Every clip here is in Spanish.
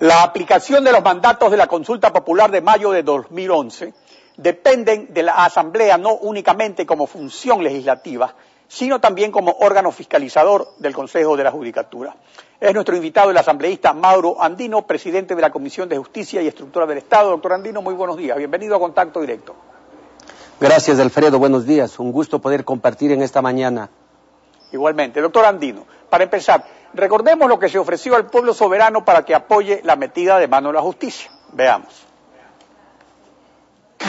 La aplicación de los mandatos de la consulta popular de mayo de 2011 dependen de la Asamblea no únicamente como función legislativa, sino también como órgano fiscalizador del Consejo de la Judicatura. Es nuestro invitado el asambleísta Mauro Andino, presidente de la Comisión de Justicia y Estructura del Estado. Doctor Andino, muy buenos días. Bienvenido a Contacto Directo. Gracias, Alfredo. Buenos días. Un gusto poder compartir en esta mañana. Igualmente. Doctor Andino, para empezar, recordemos lo que se ofreció al pueblo soberano para que apoye la metida de mano de la justicia. Veamos.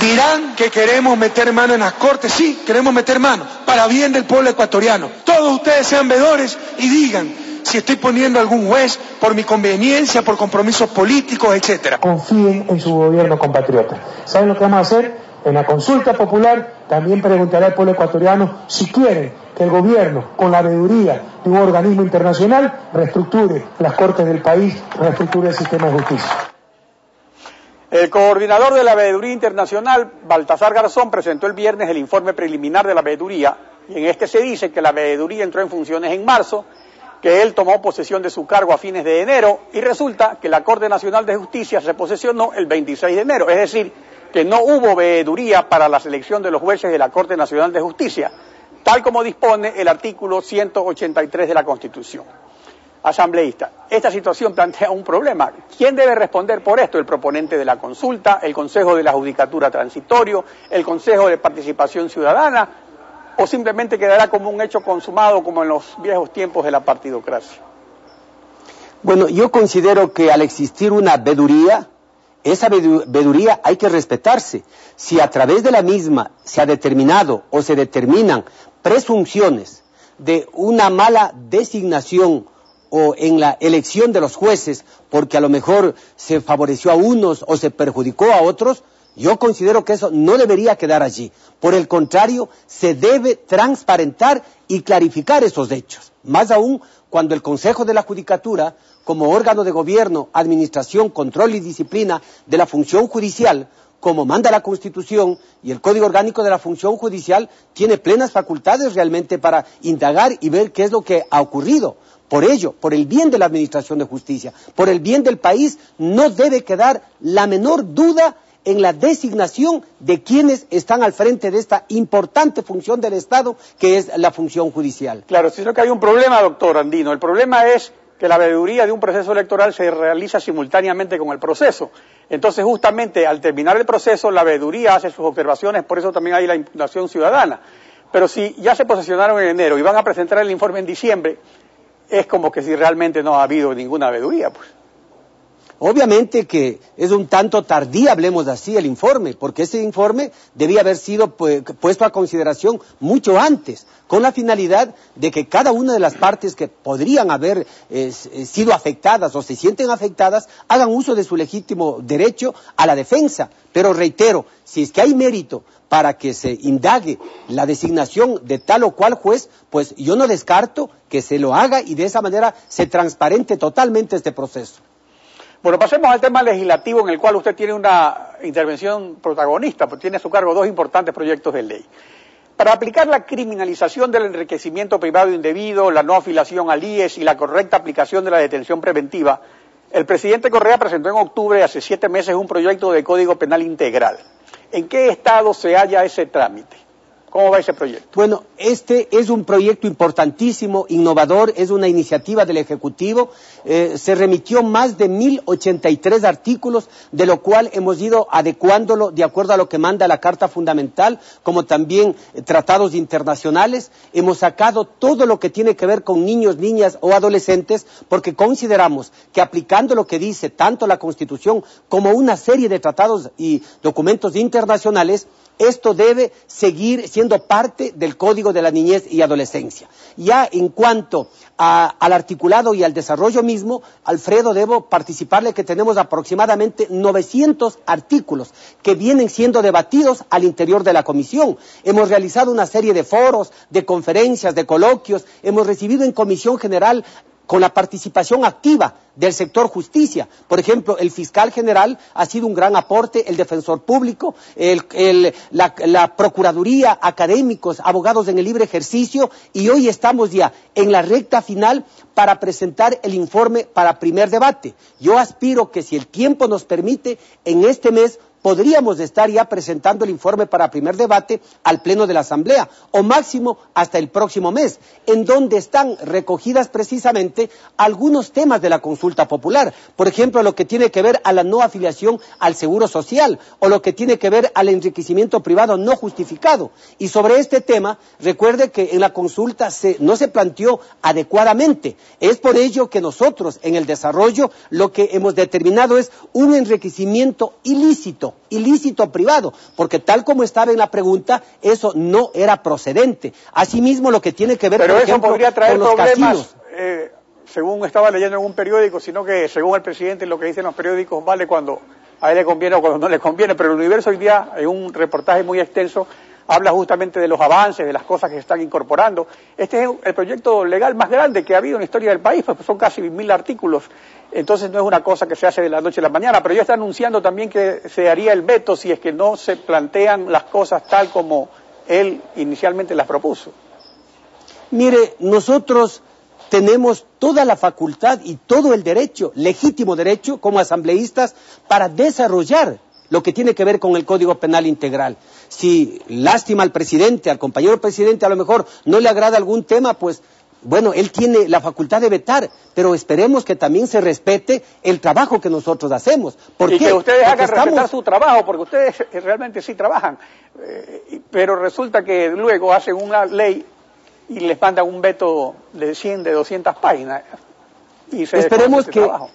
Dirán que queremos meter mano en las cortes. Sí, queremos meter mano para bien del pueblo ecuatoriano. Todos ustedes sean veedores y digan si estoy poniendo algún juez por mi conveniencia, por compromisos políticos, etcétera. Confíen en su gobierno, compatriotas. ¿Saben lo que vamos a hacer? En la consulta popular también preguntará al pueblo ecuatoriano si quieren que el gobierno, con la veeduría de un organismo internacional, reestructure las cortes del país, reestructure el sistema de justicia. El coordinador de la Veeduría Internacional, Baltasar Garzón, presentó el viernes el informe preliminar de la veeduría, y en este se dice que la veeduría entró en funciones en marzo, que él tomó posesión de su cargo a fines de enero, y resulta que la Corte Nacional de Justicia se posesionó el 26 de enero, es decir, que no hubo veeduría para la selección de los jueces de la Corte Nacional de Justicia, tal como dispone el artículo 183 de la Constitución. Asambleísta, esta situación plantea un problema. ¿Quién debe responder por esto? ¿El proponente de la consulta, el Consejo de la Judicatura Transitorio, el Consejo de Participación Ciudadana, o simplemente quedará como un hecho consumado como en los viejos tiempos de la partidocracia? Bueno, yo considero que al existir una veeduría, esa veeduría hay que respetarse. Si a través de la misma se ha determinado o se determinan presunciones de una mala designación o en la elección de los jueces, porque a lo mejor se favoreció a unos o se perjudicó a otros, yo considero que eso no debería quedar allí. Por el contrario, se debe transparentar y clarificar esos hechos. Más aún cuando el Consejo de la Judicatura, como órgano de gobierno, administración, control y disciplina de la función judicial, como manda la Constitución y el Código Orgánico de la Función Judicial, tiene plenas facultades realmente para indagar y ver qué es lo que ha ocurrido. Por ello, por el bien de la Administración de Justicia, por el bien del país, no debe quedar la menor duda en la designación de quienes están al frente de esta importante función del Estado, que es la función judicial. Claro, sino que hay un problema, doctor Andino. El problema es que la veeduría de un proceso electoral se realiza simultáneamente con el proceso. Entonces, justamente, al terminar el proceso, la veeduría hace sus observaciones, por eso también hay la impugnación ciudadana. Pero si ya se posesionaron en enero y van a presentar el informe en diciembre, es como que si realmente no ha habido ninguna veeduría, pues. Obviamente que es un tanto tardía, hablemos así, el informe, porque ese informe debía haber sido puesto a consideración mucho antes, con la finalidad de que cada una de las partes que podrían haber sido afectadas o se sienten afectadas, hagan uso de su legítimo derecho a la defensa. Pero reitero, si es que hay mérito para que se indague la designación de tal o cual juez, pues yo no descarto que se lo haga y de esa manera se transparente totalmente este proceso. Bueno, pasemos al tema legislativo en el cual usted tiene una intervención protagonista, pues tiene a su cargo dos importantes proyectos de ley. Para aplicar la criminalización del enriquecimiento privado indebido, la no afiliación al IES y la correcta aplicación de la detención preventiva, el presidente Correa presentó en octubre, hace 7 meses, un proyecto de Código Penal integral. ¿En qué estado se halla ese trámite? ¿Cómo va ese proyecto? Bueno, este es un proyecto importantísimo, innovador, es una iniciativa del Ejecutivo. Se remitió más de 1083 artículos, de lo cual hemos ido adecuándolo de acuerdo a lo que manda la Carta Fundamental, como también tratados internacionales. Hemos sacado todo lo que tiene que ver con niños, niñas o adolescentes, porque consideramos que aplicando lo que dice tanto la Constitución como una serie de tratados y documentos internacionales, esto debe seguir siendo parte del Código de la Niñez y Adolescencia. Ya en cuanto al articulado y al desarrollo mismo, Alfredo, debo participarle que tenemos aproximadamente 900 artículos que vienen siendo debatidos al interior de la comisión. Hemos realizado una serie de foros, de conferencias, de coloquios, hemos recibido en Comisión General con la participación activa del sector justicia. Por ejemplo, el fiscal general ha sido un gran aporte, el defensor público, la procuraduría, académicos, abogados en el libre ejercicio, y hoy estamos ya en la recta final para presentar el informe para primer debate. Yo aspiro que, si el tiempo nos permite, en este mes podríamos estar ya presentando el informe para primer debate al Pleno de la Asamblea, o máximo hasta el próximo mes, en donde están recogidas precisamente algunos temas de la consulta popular. Por ejemplo, lo que tiene que ver a la no afiliación al Seguro Social, o lo que tiene que ver al enriquecimiento privado no justificado. Y sobre este tema, recuerde que en la consulta no se planteó adecuadamente. Es por ello que nosotros, en el desarrollo, lo que hemos determinado es un enriquecimiento ilícito privado, porque tal como estaba en la pregunta, eso no era procedente. Asimismo, lo que tiene que ver, pero por eso ejemplo, podría traer con los problemas, casinos. Según estaba leyendo en un periódico, sino que según el presidente lo que dicen los periódicos vale cuando a él le conviene o cuando no le conviene, pero el Universo hoy día, en un reportaje muy extenso, habla justamente de los avances, de las cosas que se están incorporando. Este es el proyecto legal más grande que ha habido en la historia del país, pues son casi 1000 artículos. Entonces no es una cosa que se hace de la noche a la mañana, pero ya está anunciando también que se haría el veto si es que no se plantean las cosas tal como él inicialmente las propuso. Mire, nosotros tenemos toda la facultad y todo el derecho, legítimo derecho, como asambleístas, para desarrollar lo que tiene que ver con el Código Penal Integral. Si lástima al presidente, al compañero presidente, a lo mejor no le agrada algún tema, pues bueno, él tiene la facultad de vetar, pero esperemos que también se respete el trabajo que nosotros hacemos. ¿Por qué? Que ustedes Porque hagan respetar su trabajo, porque ustedes realmente sí trabajan, pero resulta que luego hacen una ley y les mandan un veto de 100, de 200 páginas. Y se esperemos que trabajo.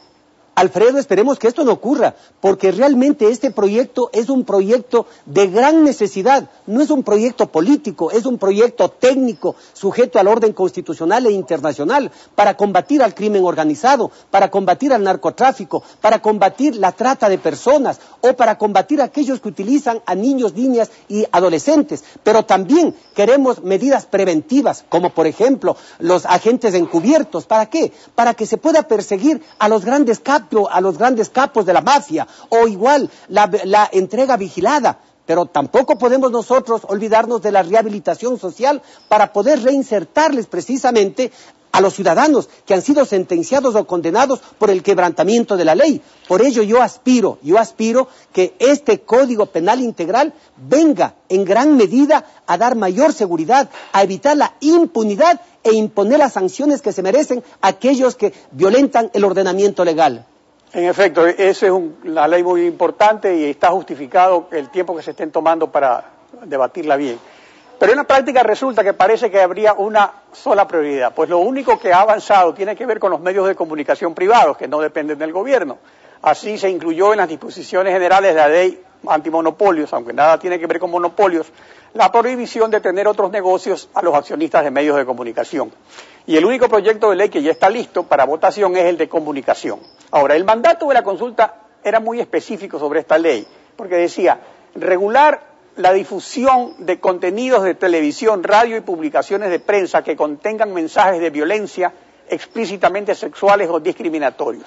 Alfredo, esperemos que esto no ocurra, porque realmente este proyecto es un proyecto de gran necesidad, no es un proyecto político, es un proyecto técnico, sujeto al orden constitucional e internacional, para combatir al crimen organizado, para combatir al narcotráfico, para combatir la trata de personas, o para combatir a aquellos que utilizan a niños, niñas y adolescentes. Pero también queremos medidas preventivas, como por ejemplo los agentes encubiertos. ¿Para qué? Para que se pueda perseguir a los grandes capos de la mafia, o igual la entrega vigilada. Pero tampoco podemos nosotros olvidarnos de la rehabilitación social para poder reinsertarles precisamente a los ciudadanos que han sido sentenciados o condenados por el quebrantamiento de la ley. Por ello yo aspiro que este Código Penal Integral venga en gran medida a dar mayor seguridad, a evitar la impunidad e imponer las sanciones que se merecen a aquellos que violentan el ordenamiento legal. En efecto, esa es una ley muy importante y está justificado el tiempo que se estén tomando para debatirla bien. Pero en la práctica resulta que parece que habría una sola prioridad, pues lo único que ha avanzado tiene que ver con los medios de comunicación privados, que no dependen del gobierno. Así se incluyó en las disposiciones generales de la ley antimonopolios, aunque nada tiene que ver con monopolios, la prohibición de tener otros negocios a los accionistas de medios de comunicación. Y el único proyecto de ley que ya está listo para votación es el de comunicación. Ahora, el mandato de la consulta era muy específico sobre esta ley, porque decía regular la difusión de contenidos de televisión, radio y publicaciones de prensa que contengan mensajes de violencia explícitamente sexuales o discriminatorios.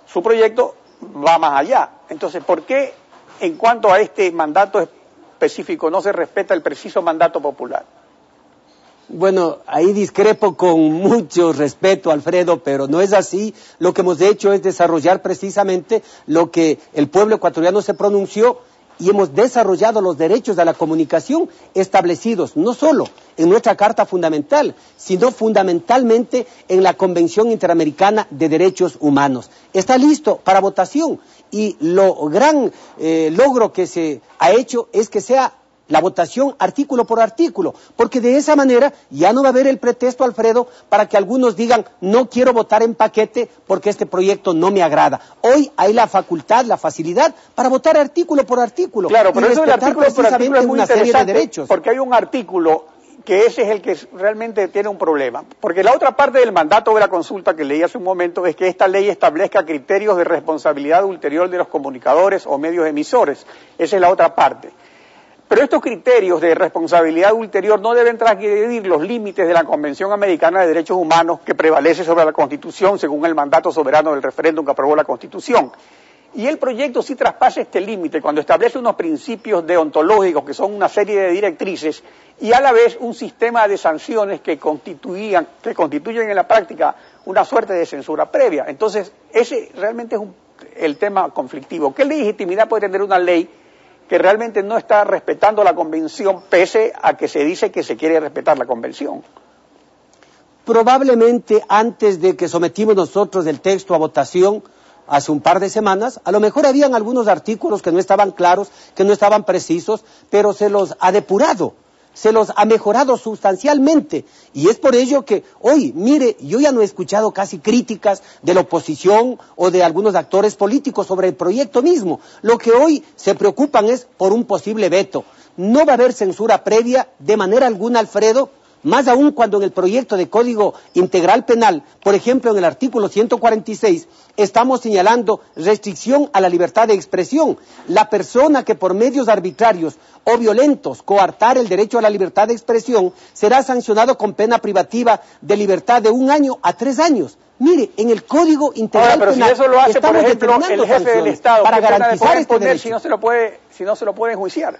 Su proyecto va más allá. Entonces, ¿por qué en cuanto a este mandato específico no se respeta el preciso mandato popular? Bueno, ahí discrepo con mucho respeto, Alfredo, pero no es así. Lo que hemos hecho es desarrollar precisamente lo que el pueblo ecuatoriano se pronunció, y hemos desarrollado los derechos de la comunicación establecidos no solo en nuestra Carta Fundamental, sino fundamentalmente en la Convención Interamericana de Derechos Humanos. Está listo para votación, y lo gran logro que se ha hecho es que sea la votación artículo por artículo, porque de esa manera ya no va a haber el pretexto, Alfredo, para que algunos digan no quiero votar en paquete porque este proyecto no me agrada. Hoy hay la facultad, la facilidad para votar artículo por artículo. Claro, pero eso del artículo por artículo es muy una serie de derechos. Porque hay un artículo que ese es el que realmente tiene un problema. Porque la otra parte del mandato de la consulta que leí hace un momento es que esta ley establezca criterios de responsabilidad ulterior de los comunicadores o medios emisores. Esa es la otra parte. Pero estos criterios de responsabilidad ulterior no deben transgredir los límites de la Convención Americana de Derechos Humanos que prevalece sobre la Constitución según el mandato soberano del referéndum que aprobó la Constitución. Y el proyecto sí traspasa este límite cuando establece unos principios deontológicos que son una serie de directrices y a la vez un sistema de sanciones que constituyen en la práctica una suerte de censura previa. Entonces, ese realmente es el tema conflictivo. ¿Qué legitimidad puede tener una ley que realmente no está respetando la Convención pese a que se dice que se quiere respetar la Convención? Probablemente antes de que sometimos nosotros el texto a votación, hace un par de semanas, a lo mejor habían algunos artículos que no estaban claros, que no estaban precisos, pero se los ha depurado, se los ha mejorado sustancialmente. Y es por ello que hoy, mire, yo ya no he escuchado casi críticas de la oposición o de algunos actores políticos sobre el proyecto mismo. Lo que hoy se preocupan es por un posible veto. No va a haber censura previa de manera alguna, Alfredo, más aún cuando en el proyecto de Código Integral Penal, por ejemplo en el artículo 146, estamos señalando restricción a la libertad de expresión. La persona que por medios arbitrarios o violentos coartar el derecho a la libertad de expresión será sancionado con pena privativa de libertad de 1 año a 3 años. Mire, en el Código Integral Penal si eso lo hace, por ejemplo, el jefe del Estado, para garantizar este derecho. Si no se lo puede enjuiciar.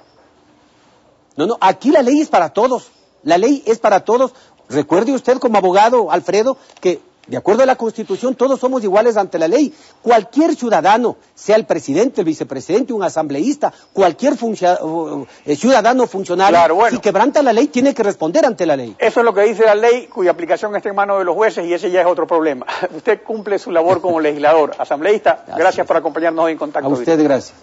No, aquí la ley es para todos. La ley es para todos. Recuerde usted como abogado, Alfredo, que de acuerdo a la Constitución todos somos iguales ante la ley. Cualquier ciudadano, sea el presidente, el vicepresidente, un asambleísta, cualquier ciudadano funcionario, claro, bueno, si quebranta la ley tiene que responder ante la ley. Eso es lo que dice la ley, cuya aplicación está en manos de los jueces y ese ya es otro problema. Usted cumple su labor como legislador. Asambleísta, gracias por acompañarnos hoy en Contacto. A usted, gracias.